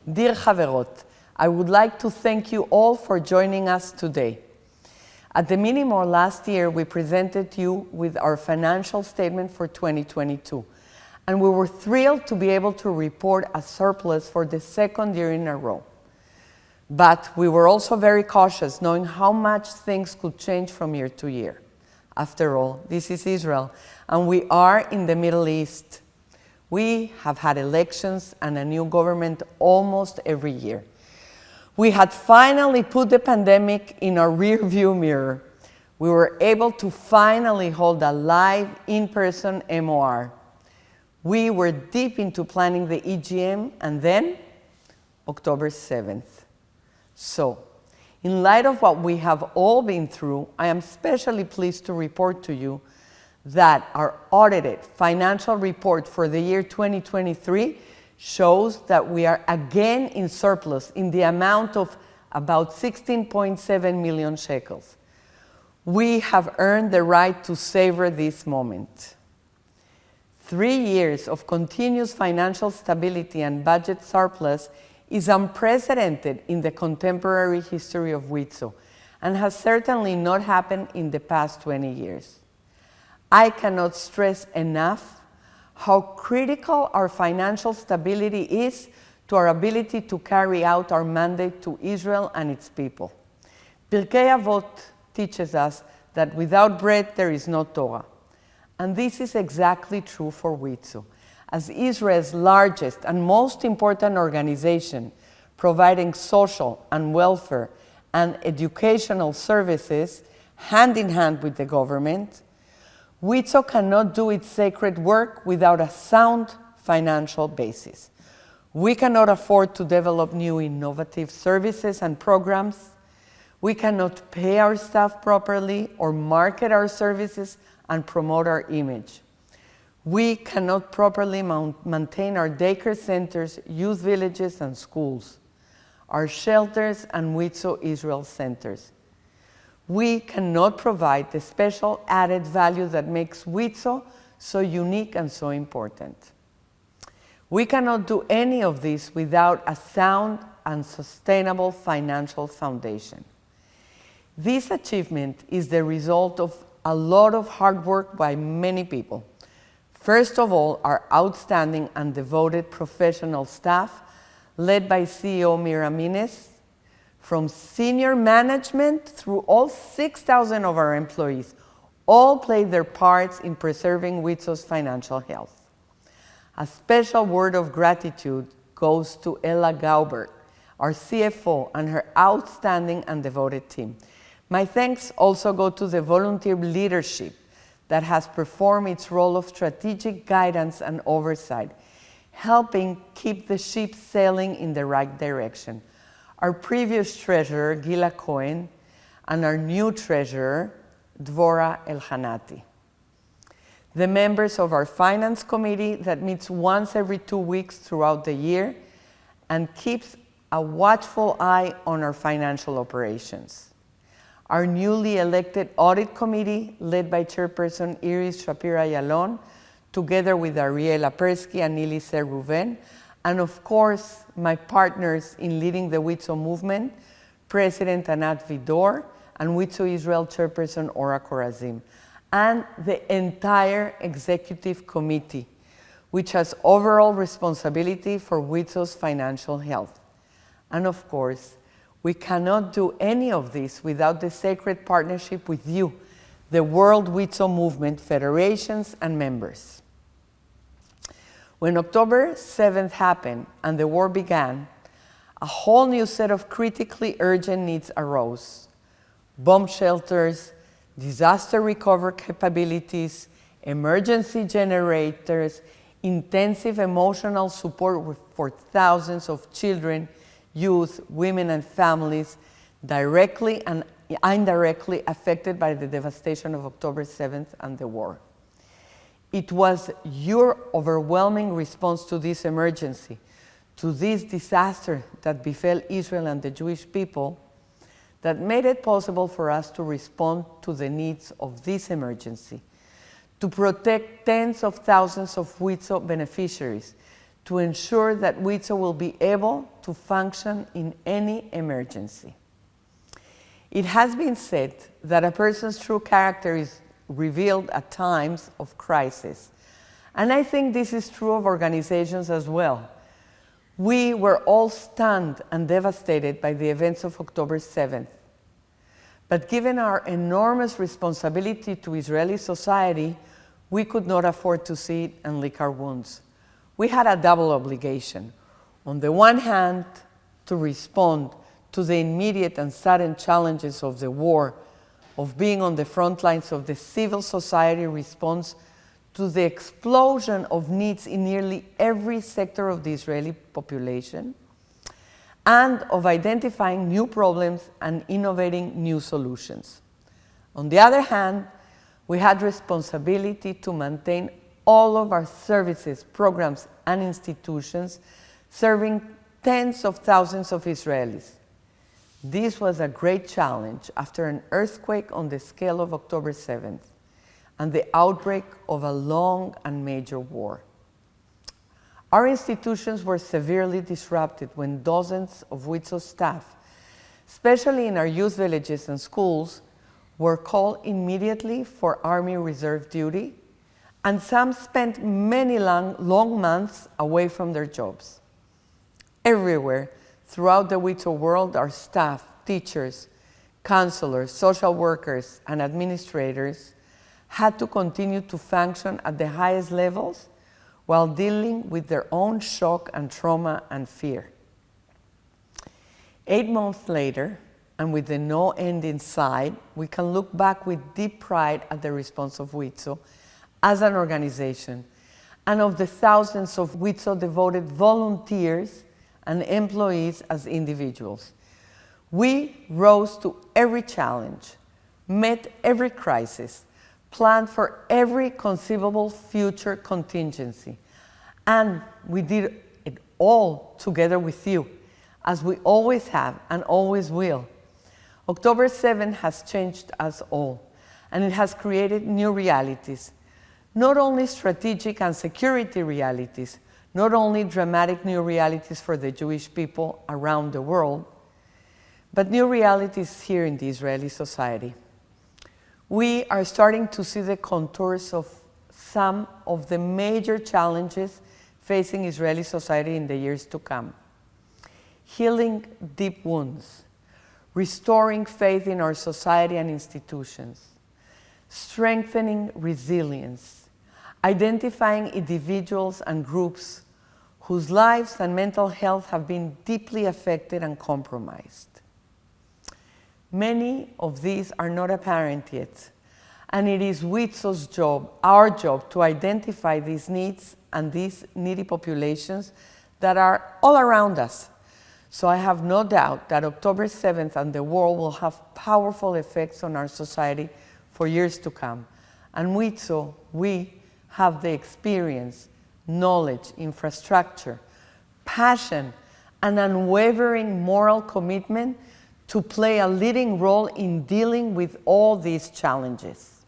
Dear Haverot, I would like to thank you all for joining us today. At the MOR last year, we presented you with our financial statement for 2022, and we were thrilled to be able to report a surplus for the second year in a row. But we were also very cautious, knowing how much things could change from year to year. After all, this is Israel, and we are in the Middle East. We have had elections and a new government almost every year. We had finally put the pandemic in our rear-view mirror. We were able to finally hold a live, in-person MOR. We were deep into planning the EGM, and then October 7th. So, in light of what we have all been through, I am especially pleased to report to you that our audited financial report for the year 2023 shows that we are again in surplus in the amount of about 16.7 million shekels. We have earned the right to savor this moment. 3 years of continuous financial stability and budget surplus is unprecedented in the contemporary history of Wizo and has certainly not happened in the past 20 years. I cannot stress enough how critical our financial stability is to our ability to carry out our mandate to Israel and its people. Pirkei Avot teaches us that without bread there is no Torah. And this is exactly true for Wizo, as Israel's largest and most important organization, providing social and welfare and educational services hand in hand with the government. Wizo cannot do its sacred work without a sound financial basis. We cannot afford to develop new innovative services and programs. We cannot pay our staff properly or market our services and promote our image. We cannot properly maintain our daycare centers, youth villages, and schools, our shelters and Wizo Israel centers. We cannot provide the special added value that makes Wizo so unique and so important. We cannot do any of this without a sound and sustainable financial foundation. This achievement is the result of a lot of hard work by many people. First of all, our outstanding and devoted professional staff, led by CEO Miramines, from senior management through all 6,000 of our employees, all played their parts in preserving Wizo's financial health. A special word of gratitude goes to Ella Gaubert, our CFO, and her outstanding and devoted team. My thanks also go to the volunteer leadership that has performed its role of strategic guidance and oversight, helping keep the ship sailing in the right direction. Our previous treasurer, Gila Cohen, and our new treasurer, Dvora Elhanati. The members of our finance committee that meets once every 2 weeks throughout the year and keeps a watchful eye on our financial operations. Our newly elected audit committee, led by Chairperson Iris Shapira-Yalon, together with Ariela Persky and Elise Ruven, and of course, my partners in leading the Wizo movement, President Anat Vidor, and Wizo Israel Chairperson Ora Korazim, and the entire executive committee, which has overall responsibility for Wizo's financial health. And of course, we cannot do any of this without the sacred partnership with you, the World Wizo Movement federations and members. When October 7th happened and the war began, a whole new set of critically urgent needs arose. Bomb shelters, disaster recovery capabilities, emergency generators, intensive emotional support for thousands of children, youth, women, and families directly and indirectly affected by the devastation of October 7th and the war. It was your overwhelming response to this emergency, to this disaster that befell Israel and the Jewish people, that made it possible for us to respond to the needs of this emergency, to protect tens of thousands of Wizo beneficiaries, to ensure that Wizo will be able to function in any emergency. It has been said that a person's true character is revealed at times of crisis. And I think this is true of organizations as well. We were all stunned and devastated by the events of October 7th. But given our enormous responsibility to Israeli society, we could not afford to see it and lick our wounds. We had a double obligation. On the one hand, to respond to the immediate and sudden challenges of the war, of being on the front lines of the civil society response to the explosion of needs in nearly every sector of the Israeli population, and of identifying new problems and innovating new solutions. On the other hand, we had responsibility to maintain all of our services, programs, and institutions serving tens of thousands of Israelis. This was a great challenge after an earthquake on the scale of October 7th and the outbreak of a long and major war. Our institutions were severely disrupted when dozens of Wizo staff, especially in our youth villages and schools, were called immediately for Army Reserve duty, and some spent many long months away from their jobs. Everywhere throughout the Wizo world, our staff, teachers, counselors, social workers, and administrators had to continue to function at the highest levels while dealing with their own shock and trauma and fear. 8 months later, and with the no end in sight, we can look back with deep pride at the response of Wizo as an organization and of the thousands of Wizo devoted volunteers and employees as individuals. We rose to every challenge, met every crisis, planned for every conceivable future contingency, and we did it all together with you, as we always have and always will. October 7 has changed us all, and it has created new realities, not only strategic and security realities, not only dramatic new realities for the Jewish people around the world, but new realities here in the Israeli society. We are starting to see the contours of some of the major challenges facing Israeli society in the years to come. Healing deep wounds, restoring faith in our society and institutions, strengthening resilience, identifying individuals and groups whose lives and mental health have been deeply affected and compromised. Many of these are not apparent yet, and it is Wizo's job, our job, to identify these needs and these needy populations that are all around us. So I have no doubt that October 7th and the war will have powerful effects on our society for years to come. And Wizo, we have the experience, knowledge, infrastructure, passion, and unwavering moral commitment to play a leading role in dealing with all these challenges.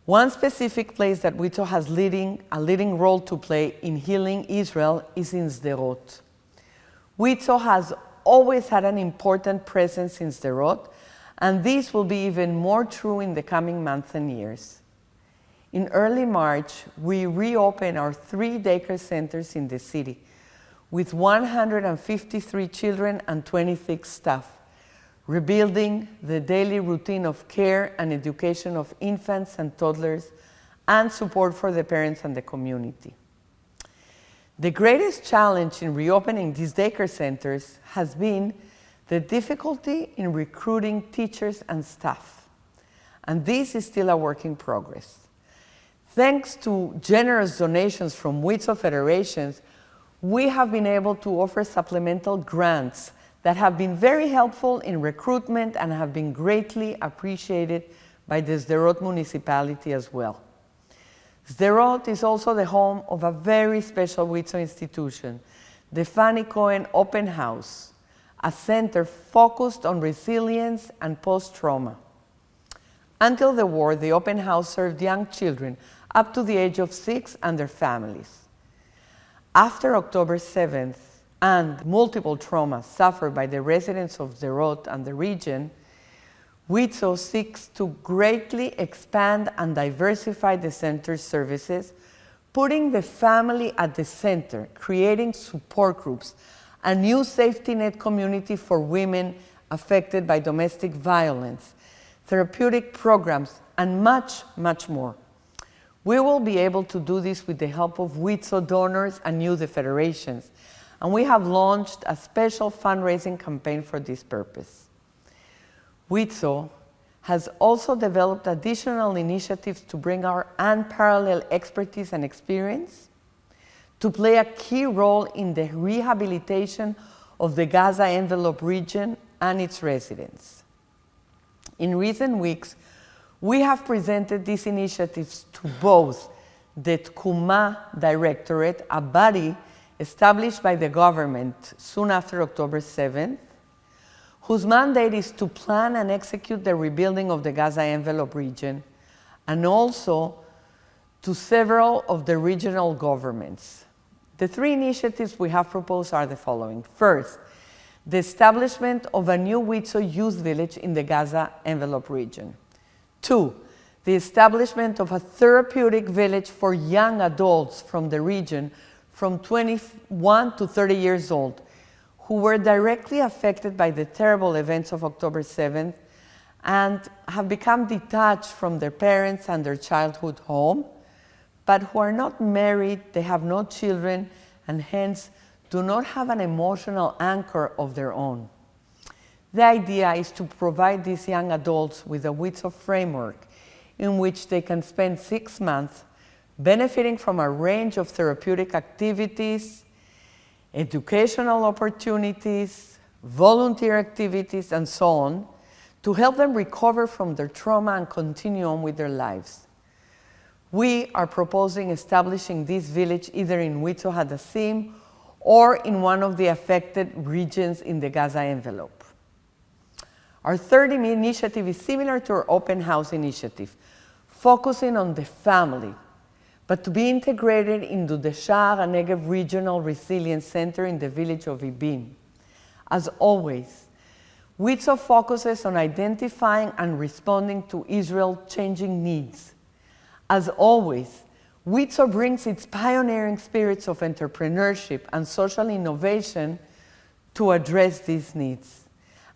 One specific place that Wizo has a leading role to play in healing Israel is in Sderot. Wizo has always had an important presence in Sderot, and this will be even more true in the coming months and years. In early March, we reopened our 3 daycare centers in the city with 153 children and 26 staff, rebuilding the daily routine of care and education of infants and toddlers and support for the parents and the community. The greatest challenge in reopening these daycare centers has been the difficulty in recruiting teachers and staff, and this is still a work in progress. Thanks to generous donations from Wizo federations, we have been able to offer supplemental grants that have been very helpful in recruitment and have been greatly appreciated by the Sderot municipality as well. Sderot is also the home of a very special Wizo institution, the Fanny Cohen Open House, a center focused on resilience and post-trauma. Until the war, the Open House served young children up to the age of 6 and their families. After October 7th and multiple traumas suffered by the residents of Sderot and the region, Wizo seeks to greatly expand and diversify the center's services, putting the family at the center, creating support groups, a new safety net community for women affected by domestic violence, therapeutic programs, and much, much more. We will be able to do this with the help of Wizo donors and youth federations, and we have launched a special fundraising campaign for this purpose. Wizo has also developed additional initiatives to bring our unparalleled expertise and experience to play a key role in the rehabilitation of the Gaza envelope region and its residents. In recent weeks, we have presented these initiatives to both the Tkuma Directorate, a body established by the government soon after October 7th, whose mandate is to plan and execute the rebuilding of the Gaza envelope region, and also to several of the regional governments. The three initiatives we have proposed are the following. First, the establishment of a new Wizo youth village in the Gaza envelope region. Two, the establishment of a therapeutic village for young adults from the region from 21 to 30 years old who were directly affected by the terrible events of October 7th and have become detached from their parents and their childhood home, but who are not married, they have no children, and hence do not have an emotional anchor of their own. The idea is to provide these young adults with a Wizo framework in which they can spend 6 months benefiting from a range of therapeutic activities, educational opportunities, volunteer activities, and so on, to help them recover from their trauma and continue on with their lives. We are proposing establishing this village either in Wizo Hadassim or in one of the affected regions in the Gaza envelope. Our third initiative is similar to our open house initiative, focusing on the family, but to be integrated into the Sha'ar HaNegev Regional Resilience Center in the village of Ibim. As always, Wizo focuses on identifying and responding to Israel's changing needs. As always, Wizo brings its pioneering spirits of entrepreneurship and social innovation to address these needs.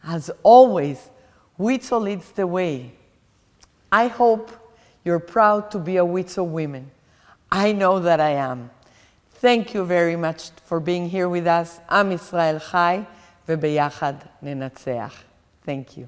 As always, Wizo leads the way. I hope you're proud to be a Wizo woman. I know that I am. Thank you very much for being here with us. Am Israel Chai, ובيחד ננצח. Thank you.